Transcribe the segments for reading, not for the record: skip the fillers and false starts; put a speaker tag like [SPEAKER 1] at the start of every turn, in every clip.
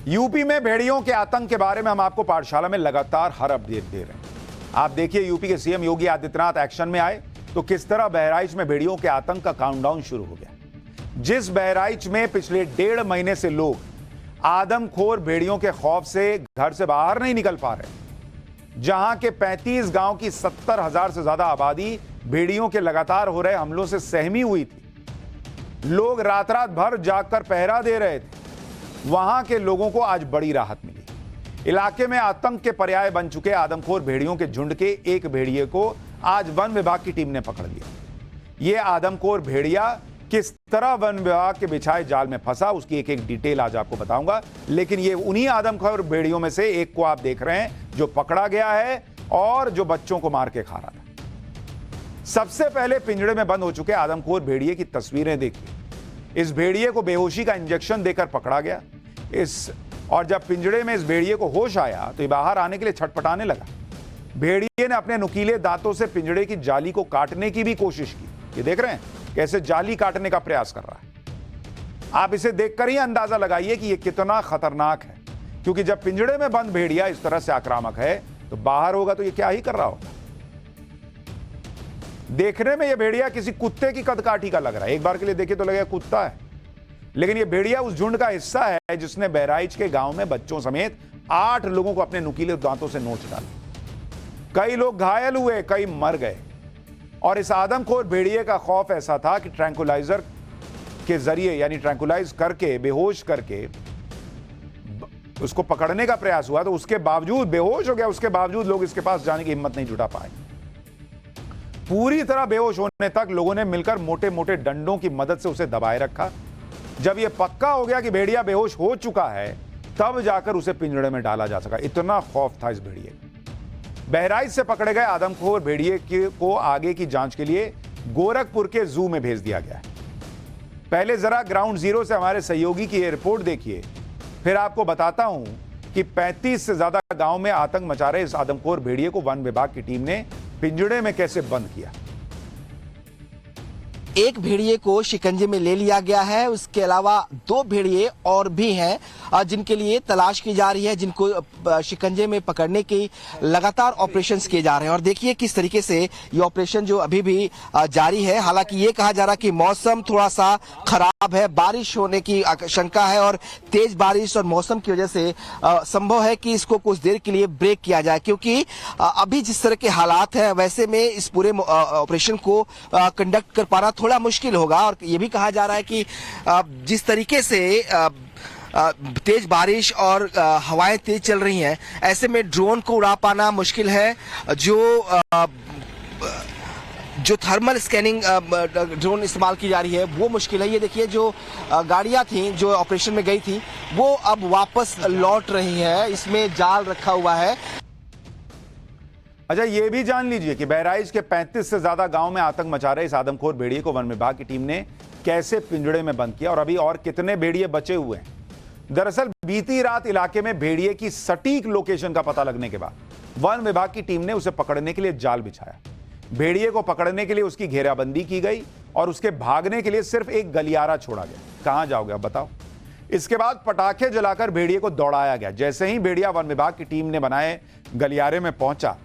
[SPEAKER 1] UP में भेड़ियों के आतंक के बारे में हम आपको पाठशाला में लगातार हर अपडेट दे रहे हैं। आप देखिए यूपी के सीएम योगी आदित्यनाथ एक्शन में आए तो किस तरह बहराइच में भेड़ियों के आतंक का काउंटडाउन शुरू हो गया। जिस बहराइच में पिछले 1.5 महीने से लोग आदमखोर भेड़ियों के खौफ से घर से बाहर नहीं निकल पा रहे, जहां के 35 गांव की 70,000 से ज्यादा आबादी भेड़ियों के लगातार हो रहे हमलों से सहमी हुई थी, लोग रात रात भर जागकर पहरा दे रहे थे, वहां के लोगों को आज बड़ी राहत मिली। इलाके में आतंक के पर्याय बन चुके आदमखोर भेड़ियों के झुंड के एक भेड़िए को आज वन विभाग की टीम ने पकड़ लिया। यह आदमखोर भेड़िया किस तरह वन विभाग के बिछाए जाल में फंसा, उसकी एक एक डिटेल आज आपको बताऊंगा। लेकिन ये उन्हीं आदमखोर भेड़ियों में से एक को आप देख रहे हैं जो पकड़ा गया है और जो बच्चों को मार के खा रहा था। सबसे पहले पिंजड़े में बंद हो चुके आदमखोर भेड़िए की तस्वीरें देखिए। इस भेड़िए को बेहोशी का इंजेक्शन देकर पकड़ा गया। और जब पिंजड़े में इस भेड़िए को होश आया तो ये बाहर आने के लिए छटपटाने लगा। भेड़िए ने अपने नुकीले दांतों से पिंजड़े की जाली को काटने की भी कोशिश की। ये देख रहे हैं कैसे जाली काटने का प्रयास कर रहा है। आप इसे देखकर ही अंदाजा लगाइए कि यह कितना खतरनाक है, क्योंकि जब पिंजड़े में बंद भेड़िया इस तरह से आक्रामक है तो बाहर होगा तो ये क्या ही कर रहा होगा। देखने में यह भेड़िया किसी कुत्ते की कदकाठी का लग रहा है। एक बार के लिए देखे तो लगेगा कुत्ता है, लेकिन यह भेड़िया उस झुंड का हिस्सा है जिसने बहराइच के गांव में बच्चों समेत 8 लोगों को अपने नुकीले दांतों से नोच डाला। कई लोग घायल हुए, कई मर गए। और इस आदमखोर भेड़िए का खौफ ऐसा था कि ट्रैंकुलाइजर के जरिए, यानी ट्रैंकुलाइज करके, बेहोश करके उसको पकड़ने का प्रयास हुआ, तो उसके बावजूद बेहोश हो गया। उसके बावजूद लोग इसके पास जाने की हिम्मत नहीं जुटा पाए। पूरी तरह बेहोश होने तक लोगों ने मिलकर मोटे मोटे डंडों की मदद से उसे दबाए रखा। जब यह पक्का हो गया कि भेड़िया बेहोश हो चुका है, तब जाकर उसे पिंजड़े में डाला जा सका। इतना खौफ था इस भेड़िए का। बहराइच से पकड़े गए आदमखोर भेड़िए को आगे की जांच के लिए गोरखपुर के जू में भेज दिया गया है। पहले जरा ग्राउंड जीरो से हमारे सहयोगी की यह रिपोर्ट देखिए, फिर आपको बताता हूं कि 35 से ज्यादा गांव में आतंक मचा रहे इस आदमखोर भेड़िए को वन विभाग की टीम ने पिंजड़े में कैसे बंद किया।
[SPEAKER 2] एक भेड़िए को शिकंजे में ले लिया गया है। उसके अलावा 2 भेड़िए और भी हैं जिनके लिए तलाश की जा रही है, जिनको शिकंजे में पकड़ने की लगातार ऑपरेशंस किए जा रहे हैं। और देखिए किस तरीके से ये ऑपरेशन जो अभी भी जारी है। हालांकि ये कहा जा रहा है कि मौसम थोड़ा सा खराब है, बारिश होने की आशंका है और तेज बारिश और मौसम की वजह से संभव है कि इसको कुछ देर के लिए ब्रेक किया जाए, क्योंकि अभी जिस तरह के हालात हैं वैसे में इस पूरे ऑपरेशन को कंडक्ट कर पाना थोड़ा मुश्किल होगा। और ये भी कहा जा रहा है कि जिस तरीके से तेज बारिश और हवाएं तेज चल रही हैं, ऐसे में ड्रोन को उड़ा पाना मुश्किल है। जो थर्मल स्कैनिंग ड्रोन इस्तेमाल की जा रही है वो मुश्किल है। ये देखिए जो गाड़ियां थी जो ऑपरेशन में गई थी वो अब वापस लौट रही है। इसमें जाल रखा हुआ है।
[SPEAKER 1] अच्छा, ये भी जान लीजिए कि बहराइच के 35 से ज्यादा गांव में आतंक मचा रहे इस आदमखोर भेड़िए को वन विभाग की टीम ने कैसे पिंजड़े में बंद किया और अभी और कितने भेड़िए बचे हुए हैं। दरअसल बीती रात इलाके में भेड़िए की सटीक लोकेशन का पता लगने के बाद वन विभाग की टीम ने उसे पकड़ने के लिए जाल बिछाया। भेड़िए को पकड़ने के लिए उसकी घेराबंदी की गई और उसके भागने के लिए सिर्फ एक गलियारा छोड़ा गया। कहां जाओगे अब बताओ। इसके बाद पटाखे जलाकर भेड़िए को दौड़ाया गया। जैसे ही भेड़िया वन विभाग की टीम ने बनाए गलियारे में पहुंचा,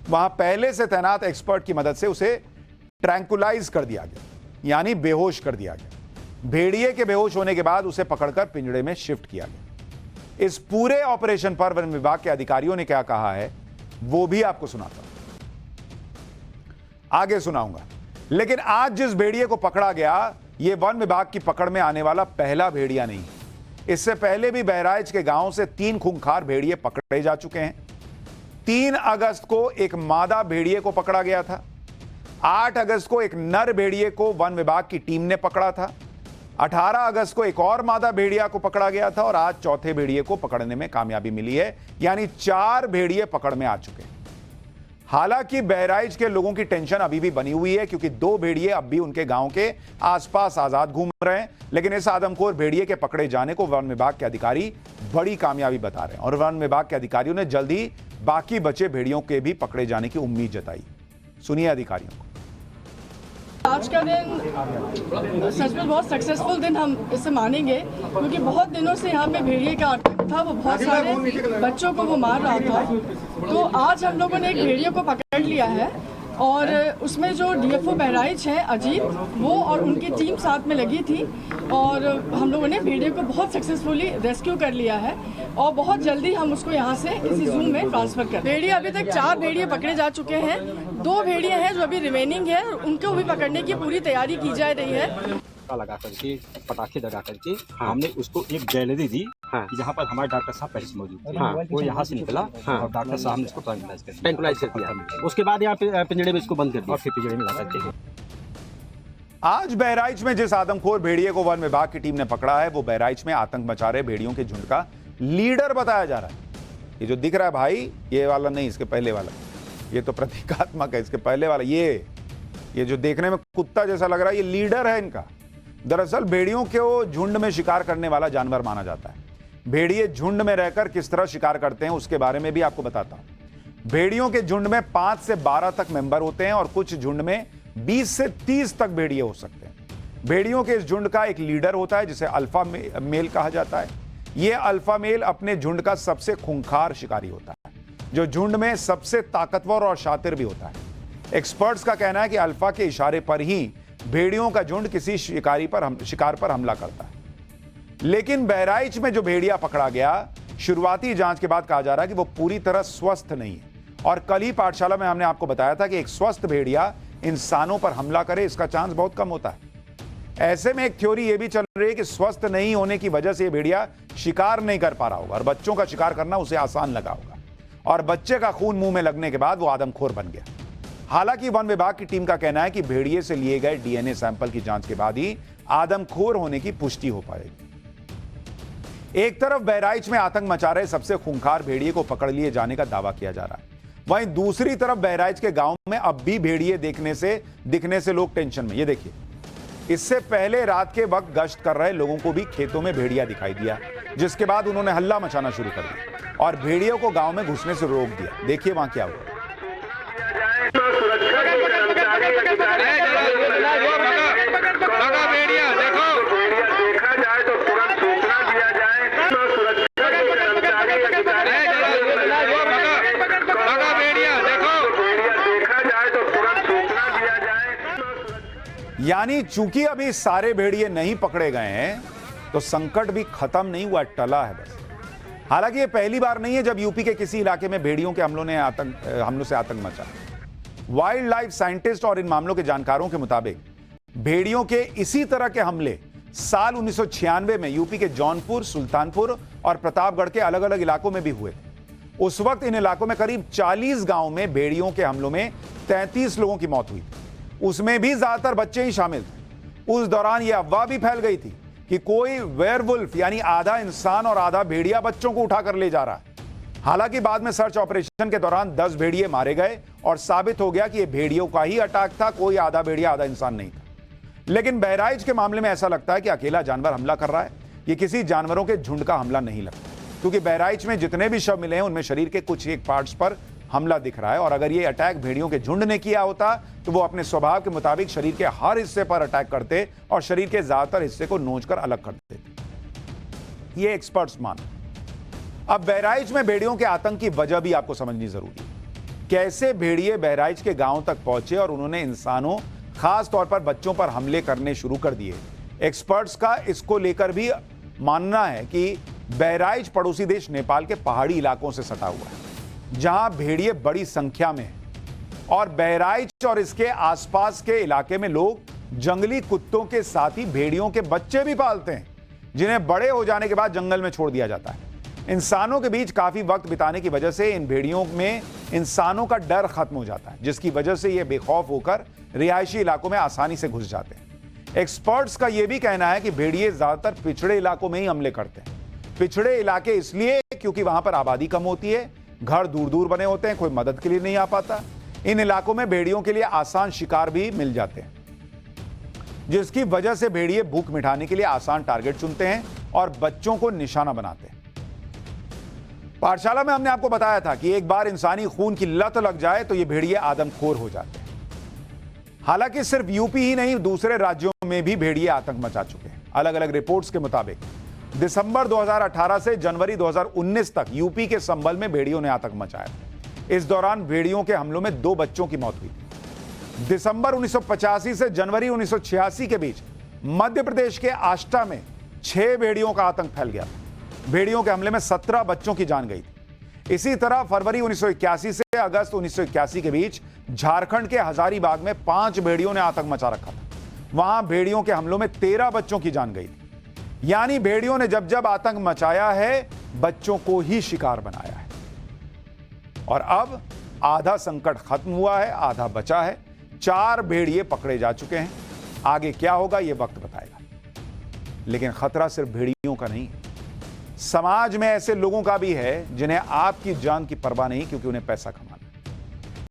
[SPEAKER 1] वहां पहले से तैनात एक्सपर्ट की मदद से उसे ट्रैंकुलाइज कर दिया गया, यानी बेहोश कर दिया गया। भेड़िए के बेहोश होने के बाद उसे पकड़कर पिंजड़े में शिफ्ट किया गया। इस पूरे ऑपरेशन पर वन विभाग के अधिकारियों ने क्या कहा है वो भी आपको सुनाता हूं, आगे सुनाऊंगा। लेकिन आज जिस भेड़िए को पकड़ा गया, यह वन विभाग की पकड़ में आने वाला पहला भेड़िया नहीं। इससे पहले भी बहराइच के गांव से 3 खूंखार भेड़िए पकड़े जा चुके हैं। 3 अगस्त को एक मादा भेड़िए को पकड़ा गया था। 8 अगस्त को एक नर भेड़िए को वन विभाग की टीम ने पकड़ा था। 18 अगस्त को एक और मादा भेड़िया को पकड़ा गया था और आज चौथे भेड़िए को पकड़ने में कामयाबी मिली है, यानी 4 भेड़िए पकड़ में आ चुके हैं। हालांकि बहराइच के लोगों की टेंशन अभी भी बनी हुई है, क्योंकि 2 भेड़िए अब भी उनके गांव के आसपास आजाद घूम रहे हैं। लेकिन इस आदमखोर भेड़िए के पकड़े जाने को वन विभाग के अधिकारी बड़ी कामयाबी बता रहे हैं और वन विभाग के अधिकारियों ने जल्द ही बाकी बचे भेड़ियों के भी पकड़े जाने की उम्मीद जताई। सुनिए अधिकारियों को।
[SPEAKER 3] आज का दिन सच में बहुत सक्सेसफुल दिन हम इसे मानेंगे, क्योंकि बहुत दिनों से यहाँ पे भेड़िए का आतंक था, वो बहुत सारे बच्चों को वो मार रहा था। तो आज हम लोगों ने एक भेड़िए को पकड़ लिया है और उसमें जो डीएफओ बहराइच है अजीत, वो और उनकी टीम साथ में लगी थी और हम लोगों ने भेड़िए को बहुत सक्सेसफुली रेस्क्यू कर लिया है और बहुत जल्दी हम उसको यहाँ से किसी जूम में ट्रांसफर कर। भेड़िए अभी तक 4 भेड़िए पकड़े जा चुके हैं, 2 भेड़िए हैं जो अभी रिमेनिंग है, उनको भी पकड़ने की पूरी तैयारी की जा रही है।
[SPEAKER 4] लगा करके पटाखे लगा करके हमने उसको एक गैलरी दी कि जहाँ पर हमारे डॉक्टर साहब पहले से मौजूद थे। वो यहाँ से निकला और डॉक्टर साहब ने इसको ट्रैंकुलाइज कर दिया। उसके बाद यहाँ पे पिंजड़े में इसको बंद कर दिया और फिर पिंजड़े में ला करके।
[SPEAKER 1] आज बहराइच में जिस आदमखोर भेड़िए को वन विभाग की टीम ने पकड़ा है, वो बहराइच में आतंक मचा रहे भेड़ियों के झुंड का लीडर बताया जा रहा है। ये जो दिख रहा है भाई, ये वाला नहीं, इसके पहले वाला, ये तो प्रतीकात्मक है। इसके पहले वाला ये जो देखने में कुत्ता जैसा लग रहा है, ये लीडर है इनका। दरअसल भेड़ियों को झुंड में शिकार करने वाला जानवर माना जाता है। भेड़िए झुंड में रहकर किस तरह शिकार करते हैं उसके बारे में भी आपको बताता हूं। भेड़ियों के झुंड में 5 से 12 तक मेंबर होते हैं और कुछ झुंड में 20 से 30 तक भेड़िए हो सकते हैं। भेड़ियों के इस झुंड का एक लीडर होता है जिसे अल्फा मेल कहा जाता है। यह अल्फा मेल अपने झुंड का सबसे खूंखार शिकारी होता है, जो झुंड में सबसे ताकतवर और शातिर भी होता है। एक्सपर्ट्स का कहना है कि अल्फा के इशारे पर ही भेड़ियों का झुंड किसी शिकार पर हमला करता है। लेकिन बहराइच में जो भेड़िया पकड़ा गया, शुरुआती जांच के बाद कहा जा रहा है कि वो पूरी तरह स्वस्थ नहीं है। और कल ही पाठशाला में हमने आपको बताया था कि एक स्वस्थ भेड़िया इंसानों पर हमला करे, इसका चांस बहुत कम होता है। ऐसे में एक थ्योरी ये भी चल रही है कि स्वस्थ नहीं होने की वजह से ये भेड़िया शिकार नहीं कर पा रहा होगा और बच्चों का शिकार करना उसे आसान लगा होगा और बच्चे का खून मुंह में लगने के बाद वो आदमखोर बन गया। हालांकि वन विभाग की टीम का कहना है कि भेड़िए से लिए गए डीएनए सैंपल की जांच के बाद ही आदमखोर होने की पुष्टि हो पाएगी। एक तरफ बहराइच में आतंक मचा रहे सबसे खूंखार भेड़िए को पकड़ लिए जाने का दावा किया जा रहा है, वहीं दूसरी तरफ बहराइच के गांव में अब भी भेड़िए दिखने से लोग टेंशन में। ये देखिए, इससे पहले रात के वक्त गश्त कर रहे लोगों को भी खेतों में भेड़िया दिखाई दिया, जिसके बाद उन्होंने हल्ला मचाना शुरू कर दिया और भेड़ियों को गांव में घुसने से रोक दिया। देखिए वहां क्या हुआ। यानी चूंकि अभी सारे भेड़िए नहीं पकड़े गए हैं तो संकट भी खत्म नहीं हुआ, टला है बस। हालांकि ये पहली बार नहीं है जब यूपी के किसी इलाके में भेड़ियों के हमलों से आतंक मचा। वाइल्ड लाइफ साइंटिस्ट और इन मामलों के जानकारों के मुताबिक भेड़ियों के इसी तरह के हमले साल 1996 में यूपी के जौनपुर, सुल्तानपुर और प्रतापगढ़ के अलग अलग इलाकों में भी हुए थे। उस वक्त इन इलाकों में करीब 40 गांव में भेड़ियों के हमलों में 33 लोगों की मौत हुई थी, उसमें भी ज्यादातर बच्चे ही शामिल थे। उस दौरान यह अफवाह भी फैल गई थी कि कोई वेयरवुल्फ यानी आधा इंसान और आधा भेड़िया बच्चों को उठाकर ले जा रहा है। हालांकि बाद में सर्च ऑपरेशन के दौरान 10 भेड़िए मारे गए और साबित हो गया कि यह भेड़ियों का ही अटैक था, कोई आधा भेड़िया आधा इंसान नहीं था। लेकिन बहराइच के मामले में ऐसा लगता है कि अकेला जानवर हमला कर रहा है, ये किसी जानवरों के झुंड का हमला नहीं लगता, क्योंकि बहराइच में जितने भी शव मिले हैं उनमें शरीर के कुछ एक पार्ट्स पर हमला दिख रहा है। और अगर ये अटैक भेड़ियों के झुंड ने किया होता तो वो अपने स्वभाव के मुताबिक शरीर के हर हिस्से पर अटैक करते और शरीर के ज्यादातर हिस्से को नोचकर अलग कर देते। ये एक्सपर्ट्स मानते। अब बहराइच में भेड़ियों के आतंक की वजह भी आपको समझनी जरूरी है। कैसे भेड़िए बहराइच के गांव तक पहुंचे और उन्होंने इंसानों, खास तौर पर बच्चों पर हमले करने शुरू कर दिए। एक्सपर्ट्स का इसको लेकर भी मानना है कि बहराइच पड़ोसी देश नेपाल के पहाड़ी इलाकों से सटा हुआ है, जहां भेड़िए बड़ी संख्या में हैं और बहराइच और इसके आसपास के इलाके में लोग जंगली कुत्तों के साथ ही भेड़ियों के बच्चे भी पालते हैं, जिन्हें बड़े हो जाने के बाद जंगल में छोड़ दिया जाता है। इंसानों के बीच काफी वक्त बिताने की वजह से इन भेड़ियों में इंसानों का डर खत्म हो जाता है, जिसकी वजह से ये बेखौफ होकर रिहायशी इलाकों में आसानी से घुस जाते हैं। एक्सपर्ट्स का यह भी कहना है कि भेड़िए ज्यादातर पिछड़े इलाकों में ही हमले करते हैं। पिछड़े इलाके इसलिए क्योंकि वहां पर आबादी कम होती है, घर दूर दूर बने होते हैं, कोई मदद के लिए नहीं आ पाता। इन इलाकों में भेड़ियों के लिए आसान शिकार भी मिल जाते हैं, जिसकी वजह से भेड़िए भूख मिटाने के लिए आसान टारगेट चुनते हैं और बच्चों को निशाना बनाते हैं। पाठशाला में हमने आपको बताया था कि एक बार इंसानी खून की लत लग जाए तो ये भेड़िए आदमखोर हो जाते हैं। हालांकि सिर्फ यूपी ही नहीं, दूसरे राज्यों में भी भेड़िए आतंक मचा चुके हैं। अलग अलग रिपोर्ट्स के मुताबिक दिसंबर 2018 से जनवरी 2019 तक यूपी के संभल में भेड़ियों ने आतंक मचाया। इस दौरान भेड़ियों के हमलों में 2 बच्चों की मौत हुई। दिसंबर 1985 से जनवरी 1986 के बीच मध्य प्रदेश के आष्टा में 6 भेड़ियों का आतंक फैल गया था। भेड़ियों के हमले में 17 बच्चों की जान गई थी। इसी तरह फरवरी 1981 से अगस्त 1981 के बीच झारखंड के हजारीबाग में 5 भेड़ियों ने आतंक मचा रखा था। वहां भेड़ियों के हमलों में 13 बच्चों की जान गई थी। यानी भेड़ियों ने जब जब आतंक मचाया है, बच्चों को ही शिकार बनाया है। और अब आधा संकट खत्म हुआ है, आधा बचा है। 4 भेड़िए पकड़े जा चुके हैं। आगे क्या होगा यह वक्त बताएगा। लेकिन खतरा सिर्फ भेड़ियों का नहीं है, समाज में ऐसे लोगों का भी है जिन्हें आपकी जान की परवाह नहीं, क्योंकि उन्हें पैसा